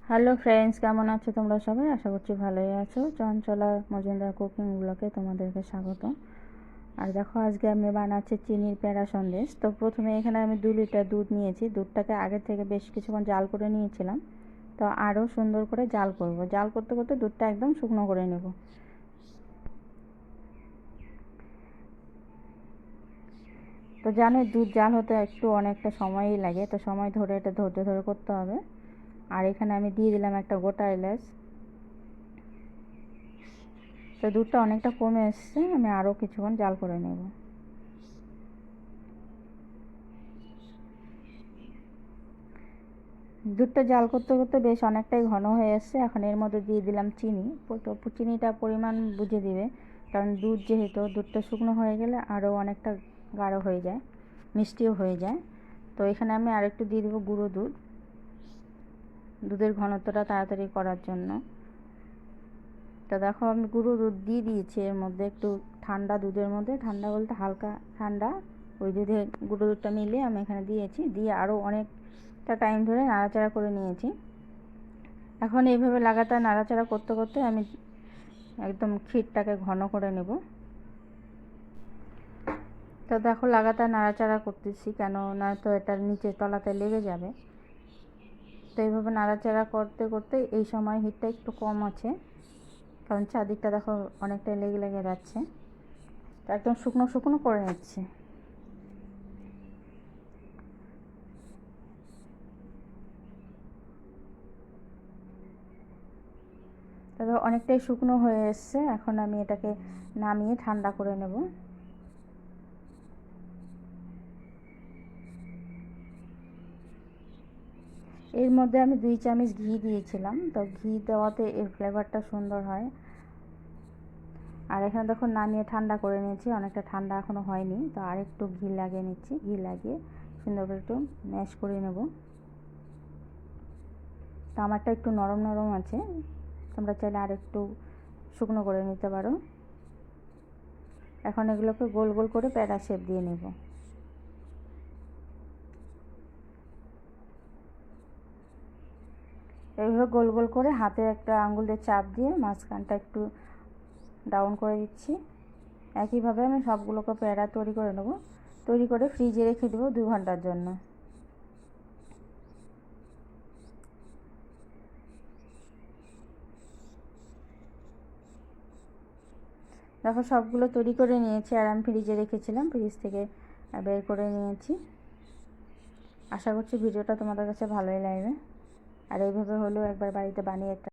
Hello friends, কেমন আছো তোমরা সবাই? আশা করছি ভালোই আছো। চঞ্চলা মজুমদার কুকিং ব্লগে তোমাদেরকে স্বাগত। আর দেখো, আজকে আমি বানাচ্ছি চিনির প্যাড়া সন্দেশ। তো প্রথমে এখানে আমি 2 লিটার দুধ নিয়েছি। দুধটাকে আগে থেকে বেশ কিছুক্ষণ জাল করে নিয়েছিলাম। তো আরও সুন্দর করে জাল করব। জাল করতে করতে দুধটা একদম শুকনো করে নেব। তো জানো, দুধ জাল হতে একটু অনেকটা সময়ই লাগে। তো সময় ধরে এটা ধৈর্য ধরে করতে হবে। আর এখানে আমি দিয়ে দিলাম একটা গোটা এলাচ। তো দুধটা অনেকটা কমে এসছে, আমি আরও কিছুক্ষণ জাল করে নেব। দুধটা জাল করতে করতে বেশ অনেকটাই ঘন হয়ে এসছে। এখন এর মধ্যে দিয়ে দিলাম চিনি। তো চিনিটা পরিমাণ বুঝে দিবে, কারণ দুধ যেহেতু, দুধটা শুকনো হয়ে গেলে আরও অনেকটা গাঢ় হয়ে যায়, মিষ্টিও হয়ে যায়। তো এখানে আমি আরেকটু দিয়ে দেবো গুঁড়ো দুধ, দুধের ঘনত্বটা তাড়াতাড়ি করার জন্য। তো দেখো, আমি গুঁড়ো দুধ দিয়ে দিয়েছি এর মধ্যে, একটু ঠান্ডা দুধের মধ্যে, ঠান্ডা বলতে হালকা ঠান্ডা, ওই দুধে গুঁড়ো দুধটা মিলিয়ে আমি এখানে দিয়েছি। দিয়ে আরও অনেকটা টাইম ধরে নাড়াচাড়া করে নিয়েছি। এখন এইভাবে লাগাতার নাড়াচাড়া করতে করতে আমি একদম ক্ষীরটাকে ঘন করে নেব। তো দেখো, লাগাতার নাড়াচাড়া করতেছি, কেন না তো এটার নিচে তলাতে লেগে যাবে। তো এইভাবে নাড়াচাড়া করতে করতে এই সময় হিটটা একটু কম আছে, কারণ চারদিকটা দেখো অনেকটাই লেগে লেগে যাচ্ছে। তো একদম শুকনো শুকনো করে নিচ্ছি। তবে অনেকটাই শুকনো হয়ে এসছে। এখন আমি এটাকে নামিয়ে ঠান্ডা করে নেব। এর মধ্যে আমি 2 চামচ ঘি দিয়েছিলাম। তো ঘি দেওয়াতে এর ফ্লেভারটা সুন্দর হয়। আর এখানে দেখো, নামিয়ে ঠান্ডা করে নিয়েছি, অনেকটা ঠান্ডা এখনও হয়নি। তো আর একটু ঘি লাগিয়ে নিচ্ছি। ঘি লাগিয়ে সুন্দর করে একটু ম্যাশ করে নেব। তো আমারটা একটু নরম নরম আছে, তোমরা চাইলে আর একটু শুকনো করে নিতে পারো। এখন এগুলোকে গোল গোল করে প্যাড়া শেপ দিয়ে নেব। এইভাবে গোল গোল করে হাতে একটা আঙুল দিয়ে চাপ দিয়ে মাঝখানটা একটু ডাউন করে দিচ্ছি। একইভাবে আমি সবগুলোকে প্যাড়া তৈরি করে নেব। তৈরি করে ফ্রিজে রেখে দেবো 2 ঘন্টার জন্য। দেখো, সবগুলো তৈরি করে নিয়েছি আর আমি ফ্রিজে রেখেছিলাম, ফ্রিজ থেকে বের করে নিয়েছি। আশা করছি ভিডিওটা তোমাদের কাছে ভালোই লাগবে। আর এইভাবে হলেও একবার বাড়িতে বানিয়ে